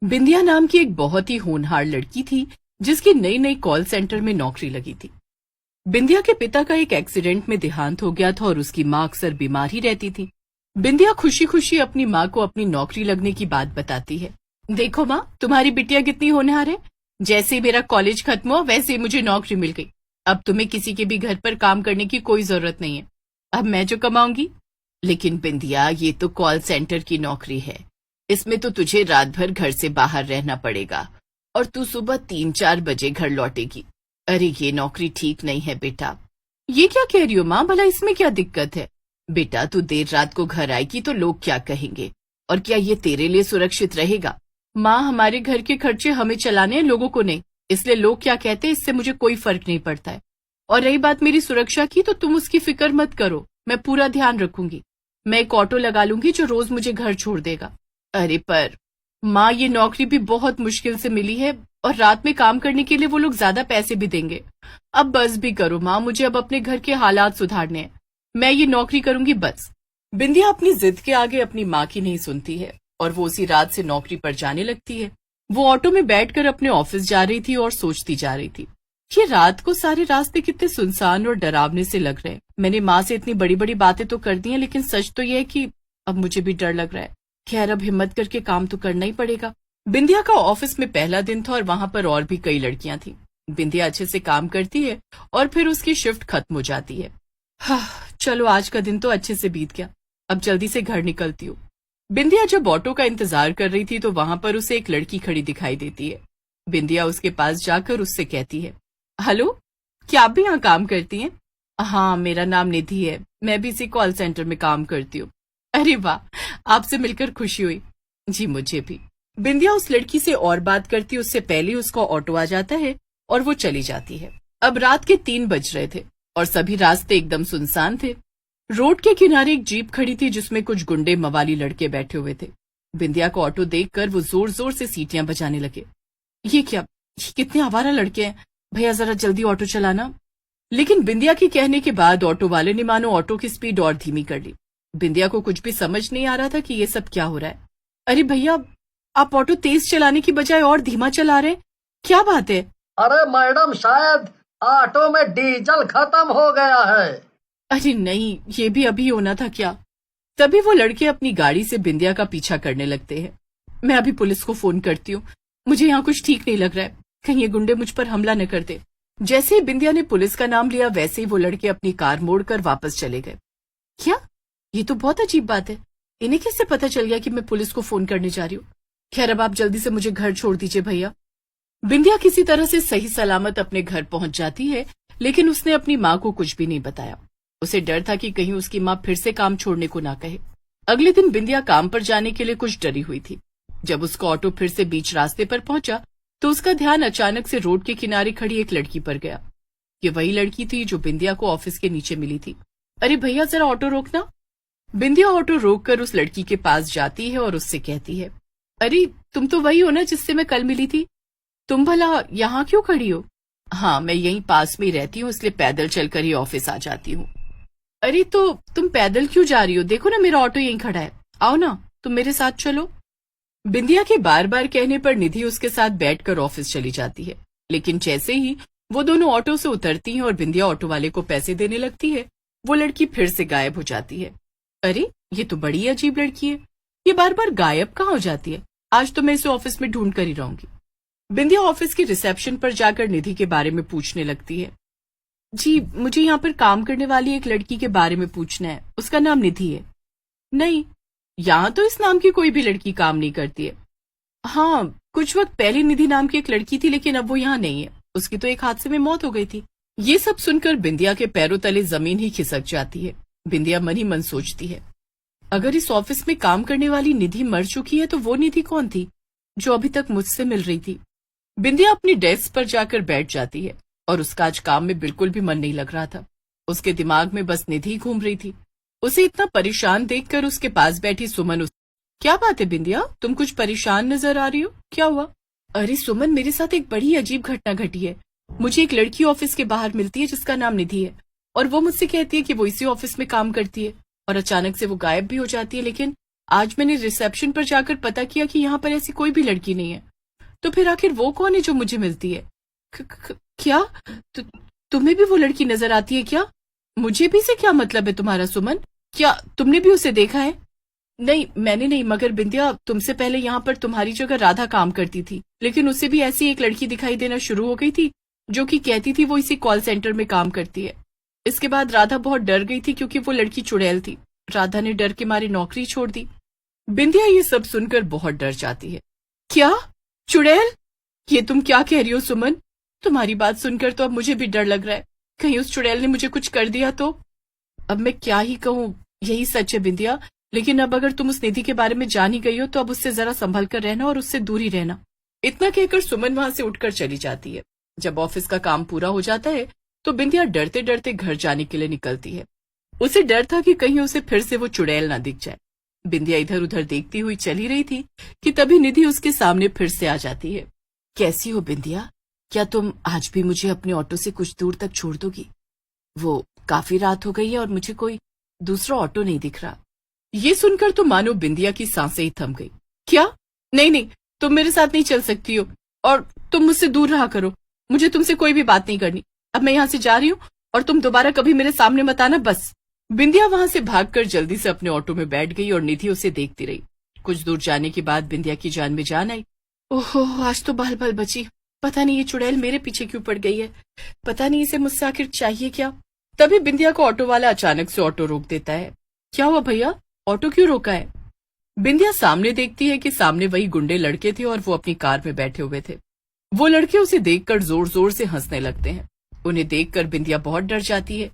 बिंदिया नाम की एक बहुत ही होनहार लड़की थी जिसकी नई नई कॉल सेंटर में नौकरी लगी थी। बिंदिया के पिता का एक एक्सीडेंट में देहांत हो गया था और उसकी माँ अक्सर बीमार ही रहती थी। बिंदिया खुशी खुशी अपनी माँ को अपनी नौकरी लगने की बात बताती है। देखो माँ, तुम्हारी बिटिया कितनी होनहार है। जैसे ही मेरा कॉलेज खत्म हुआ वैसे ही मुझे नौकरी मिल गई। अब तुम्हें किसी के भी घर पर काम करने की कोई जरूरत नहीं है। अब मैं जो कमाऊंगी। लेकिन बिंदिया, ये तो कॉल सेंटर की नौकरी है। इसमें तो तुझे रात भर घर से बाहर रहना पड़ेगा और तू सुबह 3-4 बजे घर लौटेगी। अरे ये नौकरी ठीक नहीं है बेटा। ये क्या कह रही हो माँ, भला इसमें क्या दिक्कत है। बेटा, तू देर रात को घर आएगी तो लोग क्या कहेंगे, और क्या ये तेरे लिए सुरक्षित रहेगा। माँ, हमारे घर के खर्चे हमें चलाने हैं, लोगों को नहीं। इसलिए लोग क्या कहते हैं इससे मुझे कोई फर्क नहीं पड़ता है। और रही बात मेरी सुरक्षा की, तो तुम उसकी फिक्र मत करो, मैं पूरा ध्यान रखूंगी। मैं एक ऑटो लगा लूंगी जो रोज मुझे घर छोड़ देगा। अरे पर माँ, ये नौकरी भी बहुत मुश्किल से मिली है और रात में काम करने के लिए वो लोग ज्यादा पैसे भी देंगे। अब बस भी करो माँ, मुझे अब अपने घर के हालात सुधारने हैं। मैं ये नौकरी करूंगी बस। बिंदिया अपनी जिद के आगे अपनी माँ की नहीं सुनती है और वो उसी रात से नौकरी पर जाने लगती है। वो ऑटो में बैठकर अपने ऑफिस जा रही थी और सोचती जा रही थी, ये रात को सारे रास्ते कितने सुनसान और डरावने से लग रहे हैं। मैंने माँ से इतनी बड़ी बड़ी बातें तो कर दी हैं, लेकिन सच तो यह है कि अब मुझे भी डर लग रहा है। खैर, अब हिम्मत करके काम तो करना ही पड़ेगा। बिंदिया का ऑफिस में पहला दिन था और वहां पर और भी कई लड़कियां थीं। बिंदिया अच्छे से काम करती है और फिर उसकी शिफ्ट खत्म हो जाती है। चलो, आज का दिन तो अच्छे से बीत गया। अब जल्दी से घर निकलती हूँ। बिंदिया जब ऑटो का इंतजार कर रही थी तो वहां पर उसे एक लड़की खड़ी दिखाई देती है। बिंदिया उसके पास जाकर उससे कहती है, हेलो, क्या आप भी यहाँ काम करती हैं? हाँ, मेरा नाम निधि है, मैं भी इसी कॉल सेंटर में काम करती हूँ। अरे वाह, आपसे मिलकर खुशी हुई। जी मुझे भी। बिंदिया उस लड़की से और बात करती उससे पहले उसका ऑटो आ जाता है और वो चली जाती है। अब रात के 3 बज रहे थे और सभी रास्ते एकदम सुनसान थे। रोड के किनारे एक जीप खड़ी थी जिसमें कुछ गुंडे मवाली लड़के बैठे हुए थे। बिंदिया को ऑटो देखकर वो जोर जोर से सीटियां बजाने लगे। ये क्या, ये कितने आवारा लड़के हैं, भैया जरा जल्दी ऑटो चलाना। लेकिन बिंदिया के कहने के बाद ऑटो वाले ने मानो ऑटो की स्पीड और धीमी कर ली। बिंदिया को कुछ भी समझ नहीं आ रहा था कि ये सब क्या हो रहा है। अरे भैया, आप ऑटो तेज चलाने की बजाय और धीमा चला रहे हैं, क्या बात है? अरे मैडम, शायद ऑटो में डीजल खत्म हो गया है। अरे नहीं, ये भी अभी होना था क्या? तभी वो लड़के अपनी गाड़ी से बिंदिया का पीछा करने लगते हैं। मैं अभी पुलिस को फोन करती हूँ, मुझे यहाँ कुछ ठीक नहीं लग रहा है, कहीं ये गुंडे मुझ पर हमला न कर दे। जैसे ही बिंदिया ने पुलिस का नाम लिया वैसे ही वो लड़के अपनी कार मोड़कर वापस चले गए। क्या? ये तो बहुत अजीब बात है, इन्हें कैसे पता चल गया कि मैं पुलिस को फोन करने जा रही हूँ? खैर, अब आप जल्दी से मुझे घर छोड़ दीजिए भैया। बिंदिया किसी तरह से सही सलामत अपने घर पहुंच जाती है, लेकिन उसने अपनी माँ को कुछ भी नहीं बताया। उसे डर था कि कहीं उसकी माँ फिर से काम छोड़ने को ना कहे। अगले दिन बिंदिया काम पर जाने के लिए कुछ डरी हुई थी। जब उसका ऑटो फिर से बीच रास्ते पर पहुंचा तो उसका ध्यान अचानक से रोड के किनारे खड़ी एक लड़की पर गया। ये वही लड़की थी जो बिंदिया को ऑफिस के नीचे मिली थी। अरे भैया, जरा ऑटो रोकना। बिंदिया ऑटो रोककर उस लड़की के पास जाती है और उससे कहती है, अरे तुम तो वही हो ना जिससे मैं कल मिली थी? तुम भला यहाँ क्यों खड़ी हो? हाँ, मैं यहीं पास में ही रहती हूँ, इसलिए पैदल चलकर ही ऑफिस आ जाती हूँ। अरे तो तुम पैदल क्यों जा रही हो? देखो ना, मेरा ऑटो यहीं खड़ा है, आओ ना, तुम मेरे साथ चलो। बिंदिया के बार बार कहने पर निधि उसके साथ बैठकर ऑफिस चली जाती है। लेकिन जैसे ही वो दोनों ऑटो से उतरती हैं और बिंदिया ऑटो वाले को पैसे देने लगती है, वो लड़की फिर से गायब हो जाती है। अरे ये तो बड़ी अजीब लड़की है, ये बार बार गायब कहाँ हो जाती है? आज तो मैं इसे ऑफिस में ढूंढ कर ही रहूंगी। बिंदिया ऑफिस की रिसेप्शन पर जाकर निधि के बारे में पूछने लगती है। जी, मुझे यहाँ पर काम करने वाली एक लड़की के बारे में पूछना है, उसका नाम निधि है। नहीं, यहाँ तो इस नाम की कोई भी लड़की काम नहीं करती है। हाँ, कुछ वक्त पहले निधि नाम की एक लड़की थी, लेकिन अब वो यहाँ नहीं है, उसकी तो एक हादसे में मौत हो गई थी। ये सब सुनकर बिंदिया के पैरों तले जमीन ही खिसक जाती है। बिंदिया मन ही मन सोचती है, अगर इस ऑफिस में काम करने वाली निधि मर चुकी है तो वो निधि कौन थी जो अभी तक मुझसे मिल रही थी? बिंदिया अपनी डेस्क पर जाकर बैठ जाती है और उसका आज काम में बिल्कुल भी मन नहीं लग रहा था। उसके दिमाग में बस निधि घूम रही थी। उसे इतना परेशान देखकर उसके पास बैठी सुमन क्या बात है बिंदिया, तुम कुछ परेशान नजर आ रही हो, क्या हुआ? अरे सुमन, मेरे साथ एक बड़ी अजीब घटना घटी है। मुझे एक लड़की ऑफिस के बाहर मिलती है जिसका नाम निधि है, और वो मुझसे कहती है कि वो इसी ऑफिस में काम करती है, और अचानक से वो गायब भी हो जाती है। लेकिन आज मैंने रिसेप्शन पर जाकर पता किया कि यहाँ पर ऐसी कोई भी लड़की नहीं है। तो फिर आखिर वो कौन है जो मुझे मिलती है? क्या तुम्हें भी वो लड़की नजर आती है क्या? मुझे भी से क्या मतलब है तुम्हारा सुमन? क्या तुमने भी उसे देखा है? नहीं, मैंने नहीं, मगर बिंदिया तुमसे पहले यहाँ पर तुम्हारी जगह राधा काम करती थी, लेकिन उसे भी ऐसी एक लड़की दिखाई देना शुरू हो गई थी जो कि कहती थी वो इसी कॉल सेंटर में काम करती है। इसके बाद राधा बहुत डर गई थी क्योंकि वो लड़की चुड़ैल थी। राधा ने डर के मारे नौकरी छोड़ दी। बिंदिया ये सब सुनकर बहुत डर जाती है। क्या? चुड़ैल? ये तुम क्या कह रही हो सुमन? तुम्हारी बात सुनकर तो अब मुझे भी डर लग रहा है, कहीं उस चुड़ैल ने मुझे कुछ कर दिया तो। अब मैं क्या ही कहूँ, यही सच है बिंदिया, लेकिन अब अगर तुम उस निधि के बारे में जान ही गई हो तो अब उससे जरा संभल कर रहना और उससे दूर ही रहना। इतना कहकर सुमन वहां से उठकर चली जाती है। जब ऑफिस का काम पूरा हो जाता है तो बिंदिया डरते डरते घर जाने के लिए निकलती है। उसे डर था कि कहीं उसे फिर से वो चुड़ैल ना दिख जाए। बिंदिया इधर उधर देखती हुई चली रही थी कि तभी निधि उसके सामने फिर से आ जाती है। कैसी हो बिंदिया? क्या तुम आज भी मुझे अपने ऑटो से कुछ दूर तक छोड़ दोगी? वो काफी रात हो गई है और मुझे कोई दूसरा ऑटो नहीं दिख रहा। ये सुनकर तो मानो बिंदिया की सांसें ही थम गई। क्या? नहीं नहीं, तुम मेरे साथ नहीं चल सकती हो और तुम मुझसे दूर रहा करो। मुझे तुमसे कोई भी बात नहीं करनी। अब मैं यहाँ से जा रही हूँ और तुम दोबारा कभी मेरे सामने मत आना, बस। बिंदिया वहां से भागकर जल्दी से अपने ऑटो में बैठ गई और निधि उसे देखती रही। कुछ दूर जाने के बाद बिंदिया की जान में जान आई। ओहो, आज तो बाल बाल बची। पता नहीं ये चुड़ैल मेरे पीछे क्यों पड़ गई है। पता नहीं इसे मुझसे आखिर चाहिए क्या। तभी बिंदिया को ऑटो वाला अचानक से ऑटो रोक देता है। क्या हुआ भैया, ऑटो क्यों रोका है? बिंदिया सामने देखती है कि सामने वही गुंडे लड़के थे और वो अपनी कार में बैठे हुए थे। वो लड़के उसे देखकर जोर जोर से हंसने लगते हैं। उन्हें देखकर बिंदिया बहुत डर जाती है।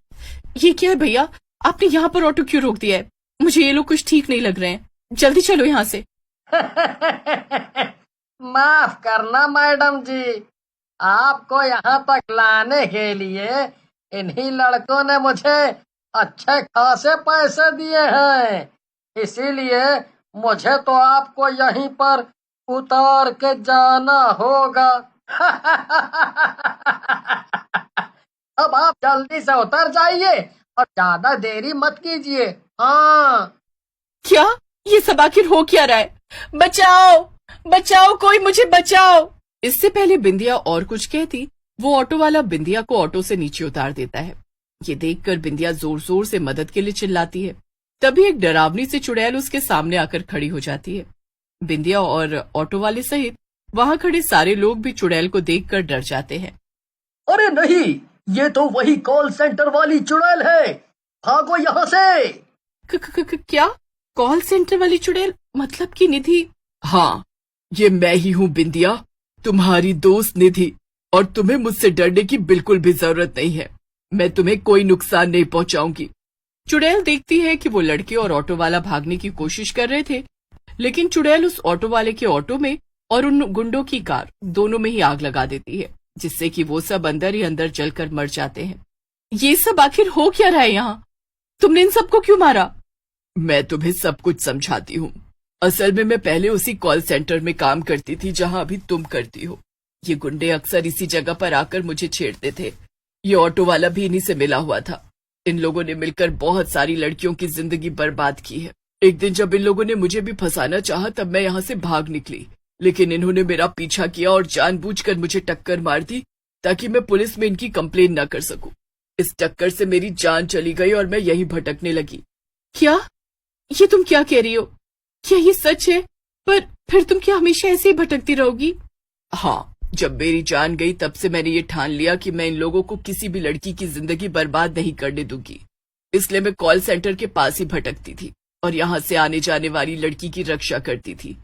ये क्या है भैया, आपने यहाँ पर ऑटो क्यों रोक दिया है? मुझे ये लोग कुछ ठीक नहीं लग रहे हैं, जल्दी चलो यहाँ से। माफ करना मैडम जी, आपको यहाँ तक लाने के लिए इन्हीं लड़कों ने मुझे अच्छे खासे पैसे दिए हैं, इसीलिए मुझे तो आपको यहीं पर उतार के जाना होगा। अब आप जल्दी से उतर जाइए और ज्यादा देरी मत कीजिए। हाँ। क्या? ये सब आखिर हो क्या रहा है? बचाओ बचाओ, कोई मुझे बचाओ। इससे पहले बिंदिया और कुछ कहती, वो ऑटो वाला बिंदिया को ऑटो से नीचे उतार देता है। ये देखकर बिंदिया जोर जोर से मदद के लिए चिल्लाती है। तभी एक डरावनी सी चुड़ैल उसके सामने आकर खड़ी हो जाती है। बिंदिया और ऑटो वाले सहित वहां खड़े सारे लोग भी चुड़ैल को देखकर डर जाते हैं। अरे नहीं, ये तो वही कॉल सेंटर वाली चुड़ैल है, भागो यहाँ से। क्या? कॉल सेंटर वाली चुड़ैल? मतलब कि निधि? हाँ, ये मैं ही हूँ बिंदिया, तुम्हारी दोस्त निधि, और तुम्हें मुझसे डरने की बिल्कुल भी जरूरत नहीं है। मैं तुम्हें कोई नुकसान नहीं पहुंचाऊंगी। चुड़ैल देखती है कि वो लड़के और ऑटो वाला भागने की कोशिश कर रहे थे, लेकिन चुड़ैल उस ऑटो वाले के ऑटो में और उन गुंडों की कार दोनों में ही आग लगा देती है, जिससे कि वो सब अंदर ही अंदर जलकर मर जाते हैं। ये सब आखिर हो क्या रहा है यहाँ? तुमने इन सबको क्यों मारा? मैं तुम्हें सब कुछ समझाती हूँ। असल में मैं पहले उसी कॉल सेंटर में काम करती थी जहाँ अभी तुम करती हो। ये गुंडे अक्सर इसी जगह पर आकर मुझे छेड़ते थे। ये ऑटो वाला भी इन्हीं से मिला हुआ था। इन लोगों ने मिलकर बहुत सारी लड़कियों की जिंदगी बर्बाद की है। एक दिन जब इन लोगों ने मुझे भी फंसाना चाहा तब मैं यहाँ से भाग निकली, लेकिन इन्होंने मेरा पीछा किया और जानबूझकर मुझे टक्कर मार दी ताकि मैं पुलिस में इनकी कंप्लेन न कर सकूं। इस टक्कर से मेरी जान चली गई और मैं यहीं भटकने लगी। क्या? ये तुम क्या कह रही हो? क्या ये सच है? पर फिर तुम क्या हमेशा ऐसे ही भटकती रहोगी? हाँ, जब मेरी जान गई तब से मैंने ये ठान लिया कि मैं इन लोगों को किसी भी लड़की की जिंदगी बर्बाद नहीं करने दूंगी। इसलिए मैं कॉल सेंटर के पास ही भटकती थी और यहाँ से आने जाने वाली लड़की की रक्षा करती थी।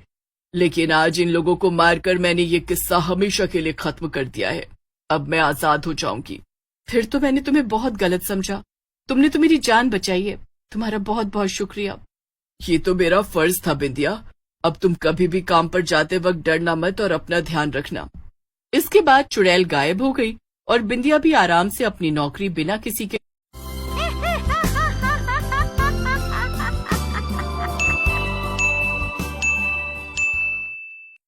लेकिन आज इन लोगों को मारकर मैंने ये किस्सा हमेशा के लिए खत्म कर दिया है। अब मैं आजाद हो जाऊंगी। फिर तो मैंने तुम्हें बहुत गलत समझा। तुमने तो मेरी जान बचाई है, तुम्हारा बहुत बहुत शुक्रिया। ये तो मेरा फर्ज था बिंदिया। अब तुम कभी भी काम पर जाते वक्त डरना मत और अपना ध्यान रखना। इसके बाद चुड़ैल गायब हो गई और बिंदिया भी आराम से अपनी नौकरी बिना किसी के